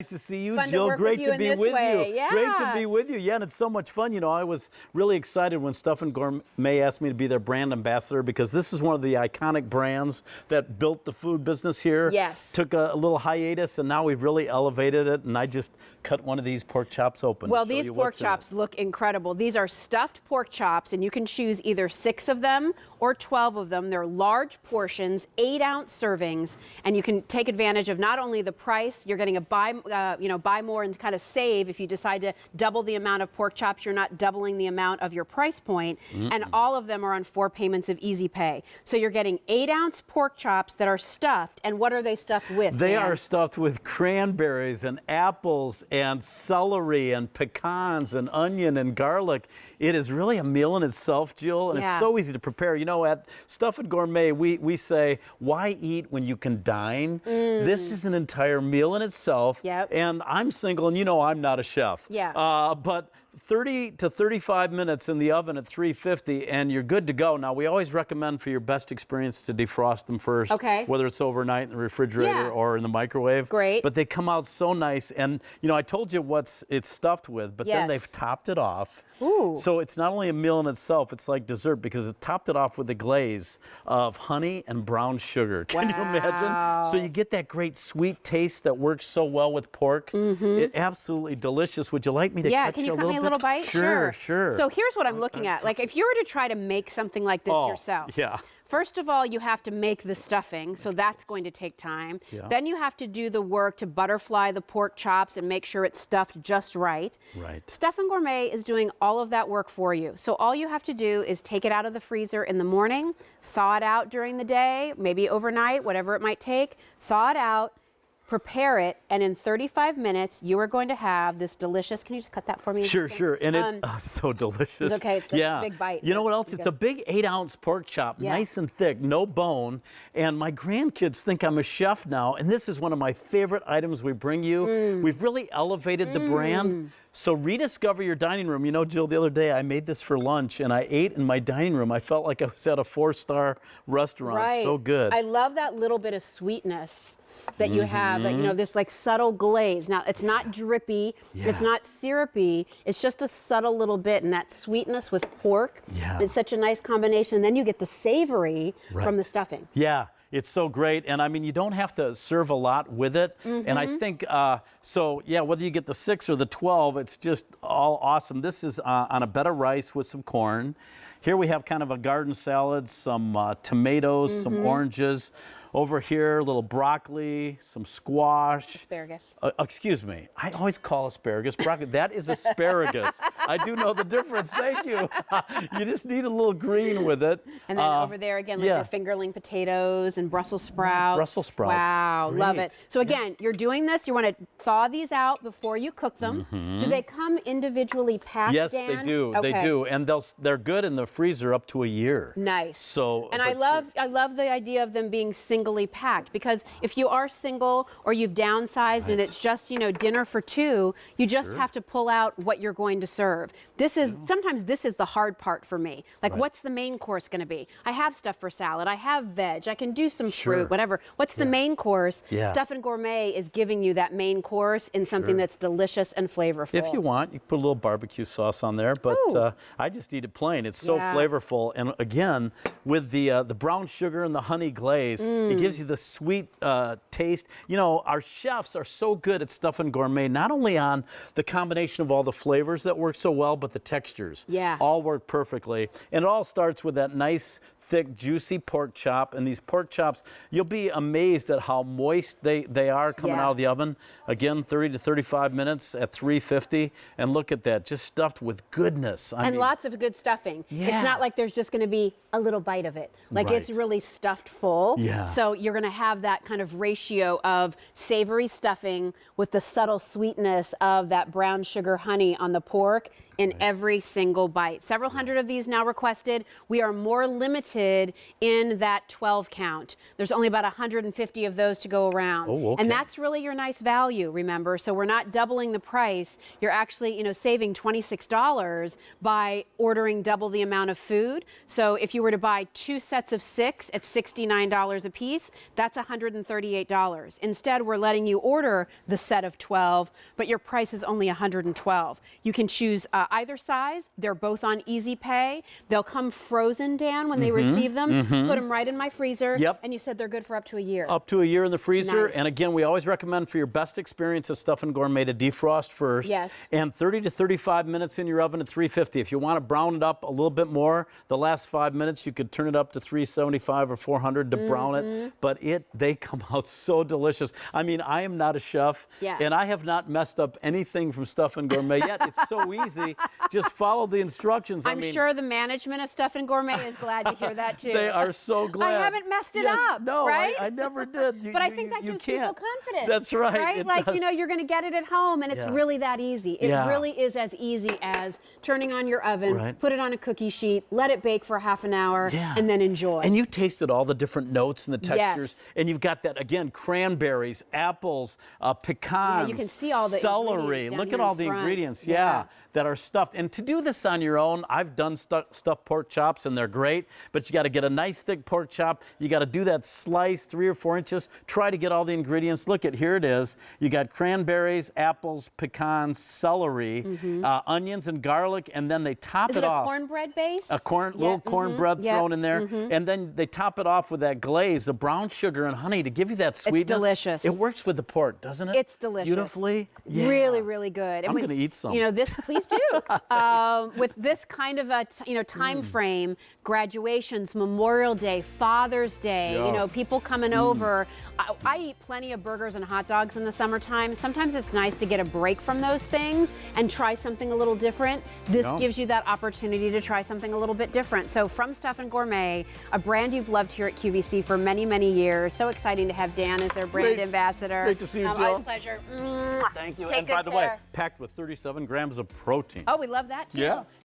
to see you, Fun Jill. to work Great with to you be in this with way. you. Yeah. Great to be with you. Yeah, and it's so much fun. You know, I was really excited when Stuffin Gourmet asked me to be their brand ambassador because this is one of the iconic brands that built the food business here. Yes. Took a little hiatus, and now we've really elevated it. And I just cut one of these pork chops open. Well, these pork chops look incredible. These are stuffed pork chops, and you can choose either 6 of them or 12 of them. They're large portions, 8-ounce servings, and you can take advantage of not only the price, you're getting a buy more and kind of save. If you decide to double the amount of pork chops, you're not doubling the amount of your price point. And all of them are on 4 payments of easy pay. So you're getting 8-ounce pork chops that are stuffed. And what are they stuffed with? They are stuffed with cranberries and apples and celery and pecans and onion and garlic. It is really a meal in itself, Jill, and it's so easy to prepare. You know, at Stuffin Gourmet, we say, why eat when you can dine? This is an entire meal in itself. Yep. And I'm single, and you know I'm not a chef. Yeah. But 30 to 35 minutes in the oven at 350, and you're good to go. Now, we always recommend for your best experience to defrost them first. Okay. Whether it's overnight in the refrigerator or in the microwave. Great. But they come out so nice. And, you know, I told you what it's stuffed with, but then they've topped it off. Ooh. So it's not only a meal in itself, it's like dessert because it topped it off with a glaze of honey and brown sugar. Can you imagine? So you get that great sweet taste that works so well with pork. It's absolutely delicious. Would you like me to cut can you you cut me a little bite? Sure. So here's what I'm looking at. Like if you were to try to make something like this yourself. Yeah. First of all, you have to make the stuffing, so that's going to take time. Yeah. Then you have to do the work to butterfly the pork chops and make sure it's stuffed just right. Right. Stuffin Gourmet is doing all of that work for you. So all you have to do is take it out of the freezer in the morning, thaw it out during the day, maybe overnight, whatever it might take, thaw it out, prepare it, and in 35 minutes, you are going to have this delicious, can you just cut that for me? Sure. And it's so delicious. It's okay, it's a big bite. You know what else? It's a big 8-ounce pork chop, nice and thick, no bone. And my grandkids think I'm a chef now, and this is one of my favorite items we bring you. We've really elevated the brand. So rediscover your dining room. You know, Jill, the other day I made this for lunch, and I ate in my dining room. I felt like I was at a 4-star restaurant. Right. So good. I love that little bit of sweetness that you have, that, you know, this like subtle glaze. Now, it's not drippy, it's not syrupy, it's just a subtle little bit, and that sweetness with pork is such a nice combination. And then you get the savory from the stuffing. Yeah. It's so great. And I mean, you don't have to serve a lot with it. And I think, whether you get the 6 or the 12, it's just all awesome. This is on a bed of rice with some corn. Here we have kind of a garden salad, some tomatoes, some oranges. Over here, a little broccoli, some squash. Asparagus. Excuse me. I always call asparagus broccoli. That is asparagus. I do know the difference. Thank you. You just need a little green with it. And then over there again, like your fingerling potatoes and Brussels sprouts. Brussels sprouts. Wow, love it. So again, you're doing this. You want to thaw these out before you cook them. Do they come individually packed, Yes, Dan? they do. Okay. They do. And they're good in the freezer up to a year. Nice. So, and I love the idea of them being singly packed, because if you are single or you've downsized and it's just, you know, dinner for 2, you just have to pull out what you're going to serve. This is sometimes this is the hard part for me. Like, what's the main course going to be? I have stuff for salad. I have veg. I can do some fruit, whatever. What's the main course? Stuffin Gourmet is giving you that main course in something that's delicious and flavorful. If you want, you can put a little barbecue sauce on there, but I just eat it plain. It's so flavorful, and again, with the brown sugar and the honey glaze, it gives you the sweet taste. You know, our chefs are so good at Stuffin Gourmet, not only on the combination of all the flavors that work so well, but the textures. All work perfectly. And it all starts with that nice, thick, juicy pork chop. And these pork chops, you'll be amazed at how moist they are coming out of the oven. Again, 30 to 35 minutes at 350. And look at that, just stuffed with goodness. I mean, lots of good stuffing. It's not like there's just going to be a little bite of it. Like it's really stuffed full. So you're going to have that kind of ratio of savory stuffing with the subtle sweetness of that brown sugar honey on the pork. in every single bite. Several hundred of these now requested. We are more limited in that 12 count. There's only about 150 of those to go around. Oh, okay. And that's really your nice value, remember? So we're not doubling the price. You're actually, saving $26 by ordering double the amount of food. So if you were to buy 2 sets of 6 at $69 a piece, that's $138. Instead, we're letting you order the set of 12, but your price is only $112. You can choose either size. They're both on Easy Pay. They'll come frozen, Dan, when they receive them. Put them right in my freezer. Yep. And you said they're good for up to a year. Up to a year in the freezer. Nice. And again, we always recommend for your best experience at Stuffin Gourmet to defrost first. Yes. And 30 to 35 minutes in your oven at 350. If you want to brown it up a little bit more, the last 5 minutes you could turn it up to 375 or 400 to brown it. But they come out so delicious. I mean, I am not a chef, and I have not messed up anything from Stuffin Gourmet yet. It's so easy. Just follow the instructions. I'm sure the management of Stuffin Gourmet is glad to hear that too. They are so glad. I haven't messed it up. No, right? I never did. But I think that gives people confidence. That's right. Right? Like, does. you're going to get it at home, and it's really that easy. It really is as easy as turning on your oven, put it on a cookie sheet, let it bake for half an hour, and then enjoy. And you tasted all the different notes and the textures, and you've got that, again, cranberries, apples, pecans, you can see all the celery. ingredients down Look here at all in the front. ingredients, that are stuffed. And to do this on your own, I've done stuffed pork chops, and they're great, but you got to get a nice thick pork chop. You got to do that slice 3 or 4 inches. Try to get all the ingredients. Look at, here it is. You got cranberries, apples, pecans, celery, onions and garlic, and then they top it off. Is it a cornbread base? A little cornbread thrown in there, and then they top it off with that glaze, the brown sugar and honey to give you that sweetness. It's delicious. It works with the pork, doesn't it? It's delicious. Beautifully. Yeah. Really, really good. I'm going to eat some. Please do. With this kind of a time frame, graduations, Memorial Day, Father's Day, people coming over. I eat plenty of burgers and hot dogs in the summertime. Sometimes it's nice to get a break from those things and try something a little different. This gives you that opportunity to try something a little bit different. So from Stuffin Gourmet, a brand you've loved here at QVC for many, many years. So exciting to have Dan as their brand ambassador. Great to see you, Jill. Always a pleasure. Thank you. Take And by good the way, care. packed with 37 grams of protein. Oh, we love that too. Yeah.